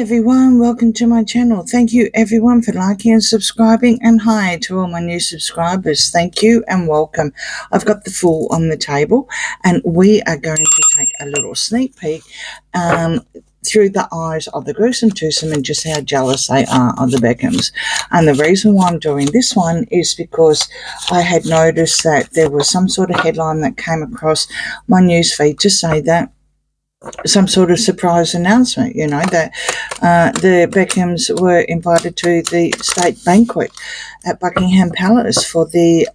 everyone, welcome to my channel. Thank you everyone for liking and subscribing, and hi to all my new subscribers. Thank you and welcome. I've got the Fool on the table and we are going to take a little sneak peek through the eyes of the gruesome twosome and just how jealous they are of the Beckhams. And the reason why I'm doing this one is because I had noticed that there was some sort of headline that came across my news feed to say that some sort of surprise announcement, that the Beckhams were invited to the state banquet at Buckingham Palace for the,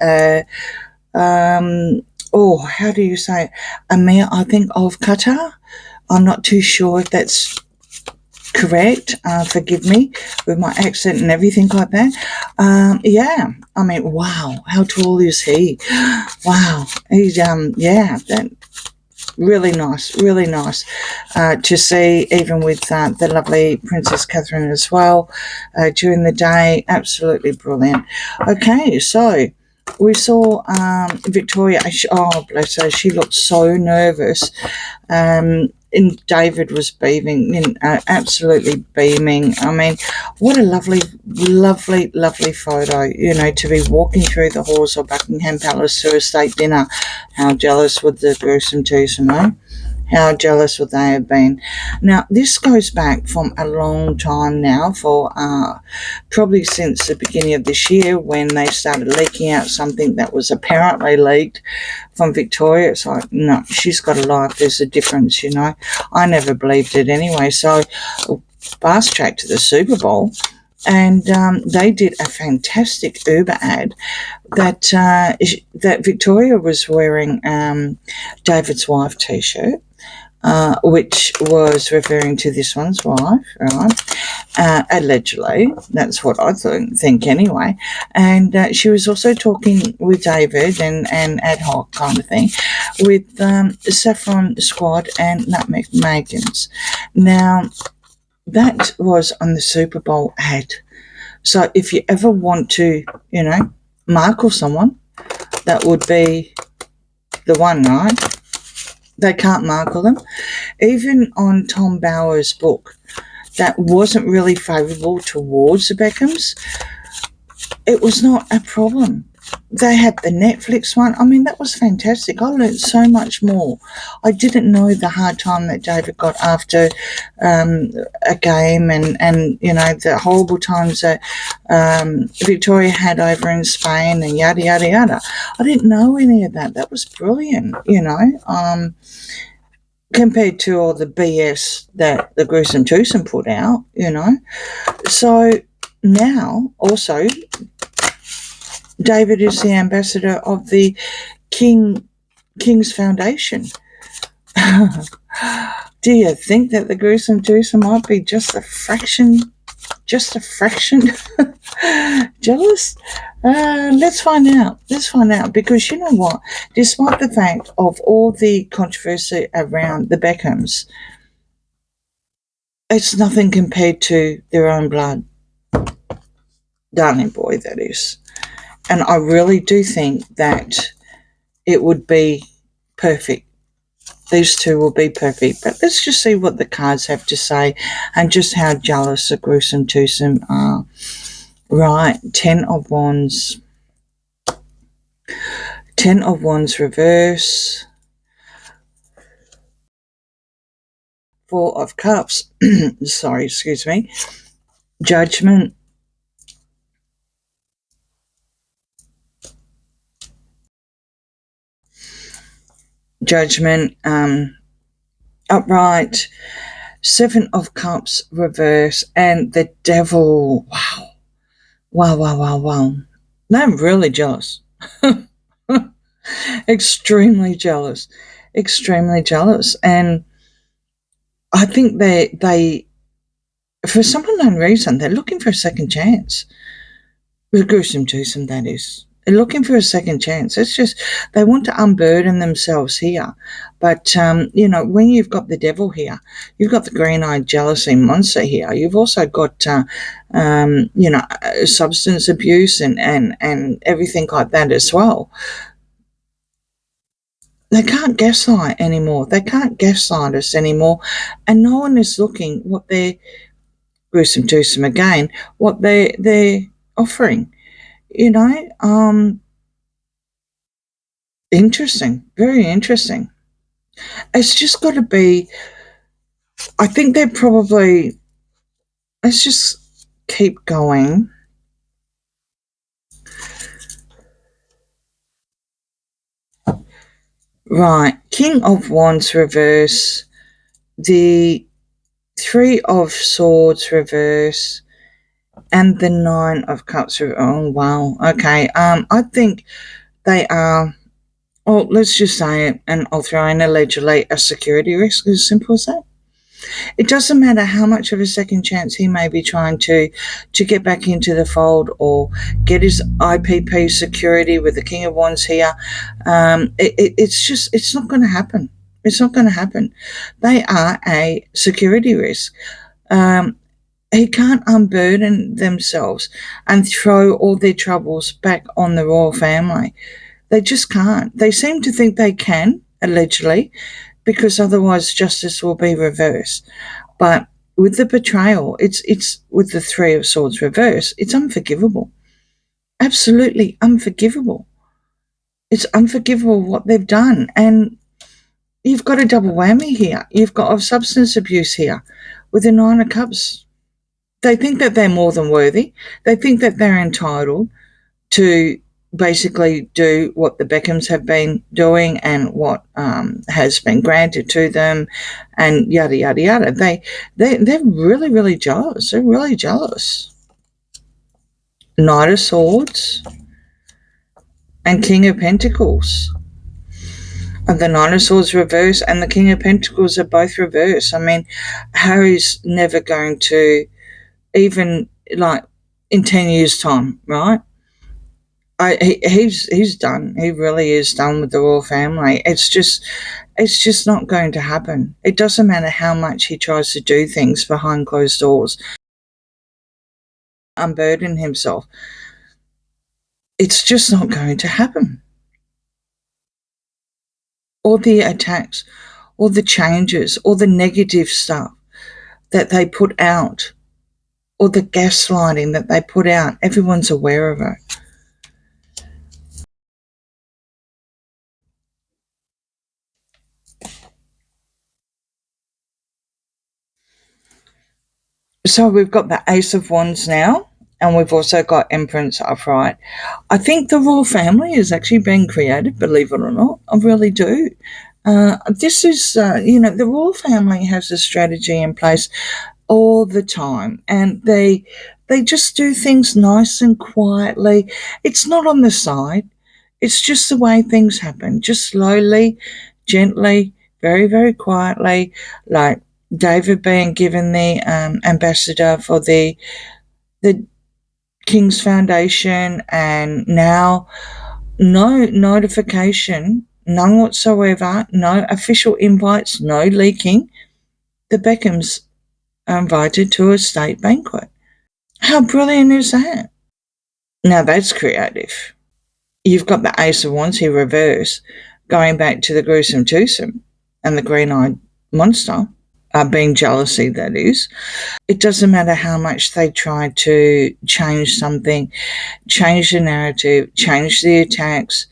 how do you say it? Amir, I think, of Qatar. I'm not too sure if that's correct. Forgive me with my accent and everything like that. Wow, how tall is he? Wow, he's, that really nice to see, even with the lovely Princess Catherine as well during the day. Absolutely brilliant. Okay, so we saw Victoria. Oh, bless her, she looked so nervous. And David was beaming, absolutely beaming. I mean, what a lovely photo, to be walking through the halls of Buckingham Palace to a state dinner. How jealous would the gruesome twosome, eh? How jealous would they have been? Now, this goes back from a long time now, for probably since the beginning of this year, when they started leaking out something that was apparently leaked from Victoria. It's like, no, she's got a life. There's a difference, I never believed it anyway. So fast track to the Super Bowl, and they did a fantastic Uber ad that Victoria was wearing David's wife t-shirt, which was referring to this one's wife, right? Allegedly, that's what I think anyway. And she was also talking with David and ad hoc kind of thing with Saffron Squad and Nutmeg Megans. Now, that was on the Super Bowl ad. So if you ever want to, markle someone, that would be the one, right? They can't markle them. Even on Tom Bower's book, that wasn't really favourable towards the Beckhams, it was not a problem. They had the Netflix one. I mean, that was fantastic. I learned so much more. I didn't know the hard time that David got after a game, and the horrible times that Victoria had over in Spain and yada, yada, yada. I didn't know any of that. That was brilliant, compared to all the BS that the gruesome twosome put out, So now, also, David is the ambassador of the King's Foundation. Do you think that the gruesome twosome might be just a fraction jealous? Let's find out, because you know what? Despite the fact of all the controversy around the Beckhams, it's nothing compared to their own blood. Darling boy, that is. And I really do think that it would be perfect. These two will be perfect. But let's just see what the cards have to say and just how jealous the gruesome twosome are. Right, 10 of Wands. 10 of Wands reverse. 4 of Cups. Sorry, excuse me. Judgment. Judgment, upright, 7 of Cups reverse, and the Devil. Wow. I'm really jealous. Extremely jealous. And I think they for some unknown reason, they're looking for a second chance. With gruesome twosome, that is. They're looking for a second chance. It's just they want to unburden themselves here. But, when you've got the Devil here, you've got the green-eyed jealousy monster here. You've also got, substance abuse and everything like that as well. They can't gaslight anymore. They can't gaslight us anymore. And no one is looking what they're gruesome twosome again, what they're offering. Interesting, very interesting. It's just got to be. I think they're probably. Let's just keep going. Right, King of Wands reverse, the Three of Swords reverse, and the Nine of Cups. Oh wow. Okay. I think they are. Well, let's just say it, and I'll throw in allegedly a security risk. As simple as that. It doesn't matter how much of a second chance he may be trying to get back into the fold or get his IPP security with the King of Wands here. It's not going to happen. It's not going to happen. They are a security risk. He can't unburden themselves and throw all their troubles back on the royal family. They just can't. They seem to think they can, allegedly, because otherwise justice will be reversed. But with the betrayal, it's with the Three of Swords reverse, it's unforgivable. Absolutely unforgivable. It's unforgivable what they've done. And you've got a double whammy here. You've got substance abuse here with the Nine of Cups. They think that they're more than worthy. They think that they're entitled to basically do what the Beckhams have been doing and what has been granted to them, and yada yada yada. They're really really jealous. They're really jealous. Knight of Swords and King of Pentacles. And the Nine of Swords reverse and the King of Pentacles are both reverse. I mean, Harry's never going to, even like in 10 years' time, right? He's done. He really is done with the royal family. It's just not going to happen. It doesn't matter how much he tries to do things behind closed doors, unburden himself. It's just not going to happen. All the attacks, all the changes, all the negative stuff that they put out, or the gaslighting that they put out, everyone's aware of it. So we've got the Ace of Wands now, and we've also got Empress upright. I think the royal family is actually being created, believe it or not. I really do. This is, the royal family has a strategy in place all the time, and they just do things nice and quietly. It's not on the side. It's just the way things happen, just slowly, gently, very, very quietly, like David being given the ambassador for the King's Foundation, and now no notification, none whatsoever, no official invites, no leaking. The Beckhams are invited to a state banquet. How brilliant is that? Now that's creative. You've got the Ace of Wands here reverse, going back to the gruesome twosome and the green-eyed monster, being jealousy, that is. It doesn't matter how much they try to change something, change the narrative, change the attacks,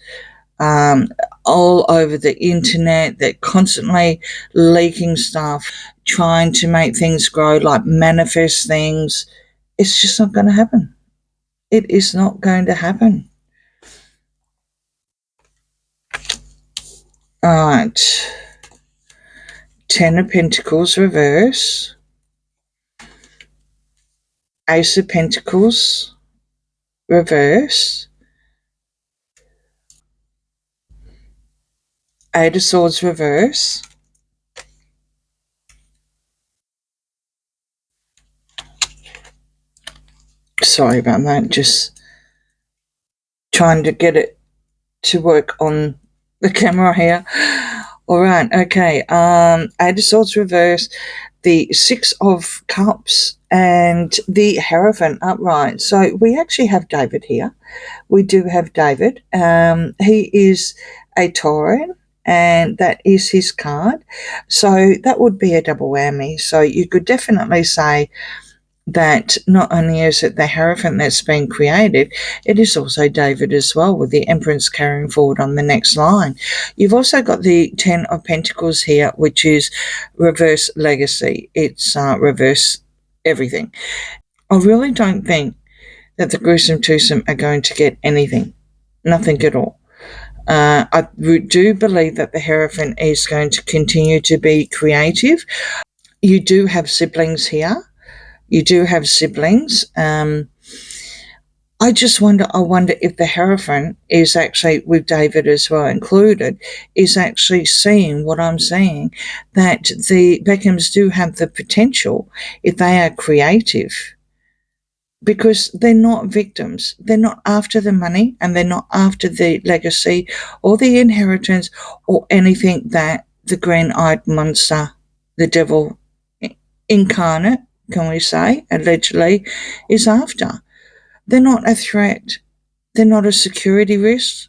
all over the internet. They're constantly leaking stuff, trying to make things grow, like manifest things. It's just not going to happen. It is not going to happen. All right. Ten of Pentacles reverse. Ace of Pentacles reverse. Eight of Swords reverse. Sorry about that. Just trying to get it to work on the camera here. All right. Okay. Eight of Swords reverse. The Six of Cups and the Hierophant upright. So we actually have David here. We do have David. He is a Tauran, and that is his card. So that would be a double whammy. So you could definitely say that not only is it the Hierophant that's been created, it is also David as well, with the Empress carrying forward on the next line. You've also got the Ten of Pentacles here, which is reverse legacy. It's reverse everything. I really don't think that the gruesome twosome are going to get anything, nothing at all. I do believe that the Hierophant is going to continue to be creative. You do have siblings here. You do have siblings. I wonder if the Hierophant is actually, with David as well included, is actually seeing what I'm seeing, that the Beckhams do have the potential, if they are creative, because they're not victims. They're not after the money, and they're not after the legacy or the inheritance or anything that the green-eyed monster, the devil incarnate, can we say, allegedly, is after. They're not a threat. They're not a security risk.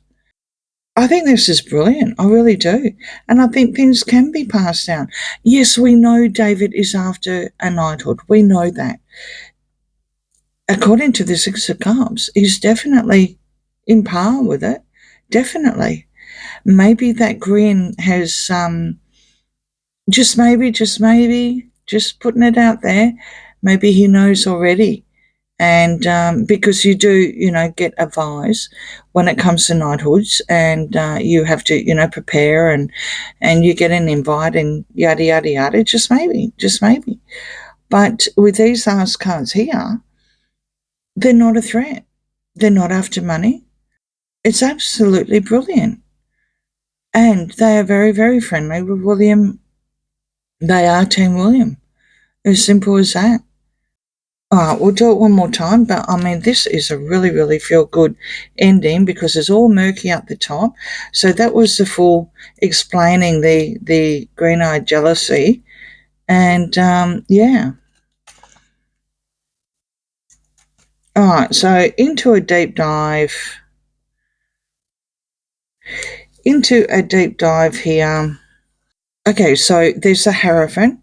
I think this is brilliant. I really do. And I think things can be passed down. Yes, we know David is after a knighthood. We know that. According to the Six of Cups, he's definitely in par with it. Definitely. Maybe that grin has just maybe, just putting it out there, maybe he knows already. And because you do, get advice when it comes to knighthoods, and you have to, prepare, and you get an invite and yada, yada, yada, just maybe. But with these last cards here, they're not a threat. They're not after money. It's absolutely brilliant. And they are very, very friendly with William. They are Team William. As simple as that. All right, we'll do it one more time, but I mean, this is a really, really feel-good ending, because it's all murky at the top. So that was the full explaining the green-eyed jealousy, and yeah. All right, so into a deep dive here. Okay, so there's the Hierophant,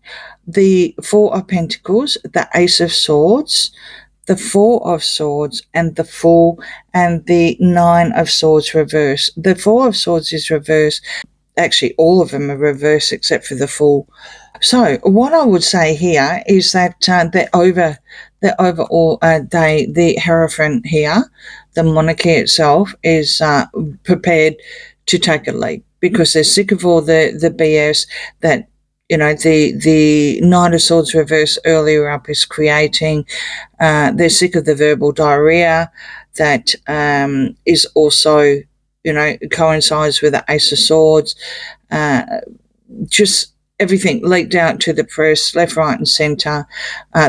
the Four of Pentacles, the Ace of Swords, the Four of Swords, and the Fool, and the Nine of Swords reverse. The Four of Swords is reverse. Actually, all of them are reverse except for the Fool. So what I would say here is that the Hierophant here, the monarchy itself, is prepared to take a leap, because they're sick of all the BS that, the Knight of Swords reverse earlier up is creating. They're sick of the verbal diarrhea that is also, coincides with the Ace of Swords. Just everything leaked out to the press, left, right, and centre.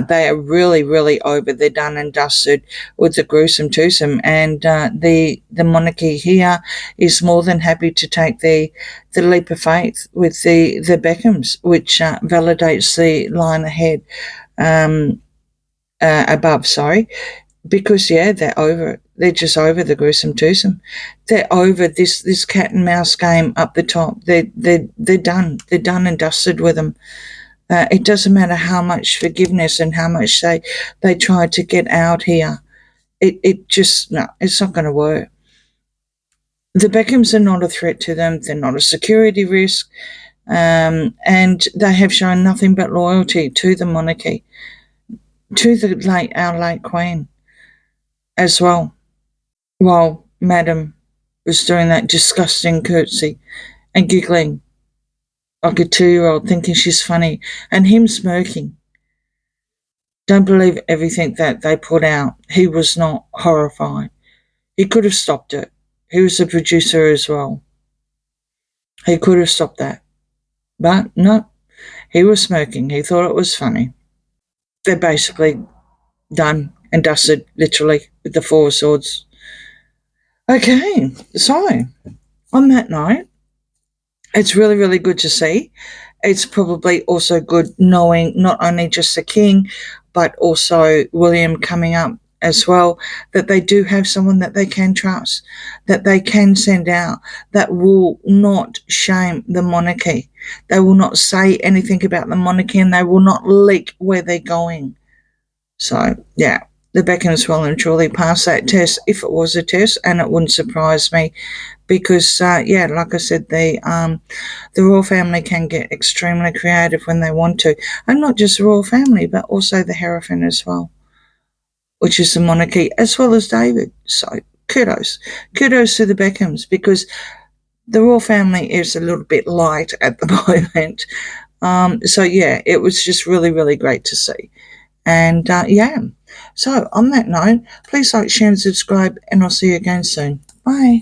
They are really, really over. They're done and dusted with the gruesome twosome, and the monarchy here is more than happy to take the leap of faith with the Beckhams, which validates the line ahead, above. Sorry. Because they're over it. They're just over the gruesome twosome. They're over this cat and mouse game up the top. They're done. They're done and dusted with them. It doesn't matter how much forgiveness and how much they try to get out here. It just, no, it's not going to work. The Beckhams are not a threat to them. They're not a security risk, and they have shown nothing but loyalty to the monarchy, to our late Queen as well, while Madam was doing that disgusting curtsy and giggling like a 2-year-old, thinking she's funny, and him smirking. Don't believe everything that they put out. He was not horrified. He could have stopped it. He was a producer as well. He could have stopped that. But no, he was smirking. He thought it was funny. They're basically done and dusted, literally, with the Four of Swords. Okay, so on that note, it's really, really good to see. It's probably also good knowing not only just the King, but also William coming up as well, that they do have someone that they can trust, that they can send out, that will not shame the monarchy. They will not say anything about the monarchy, and they will not leak where they're going. So, yeah, the Beckhams well and truly passed that test, if it was a test, and it wouldn't surprise me because, yeah, like I said, the royal family can get extremely creative when they want to. And not just the royal family, but also the Hierophant as well, which is the monarchy, as well as David. So, kudos. Kudos to the Beckhams, because the royal family is a little bit light at the moment. So, yeah, it was just really, really great to see. And, yeah. So, on that note, please like, share, and subscribe, and I'll see you again soon. Bye.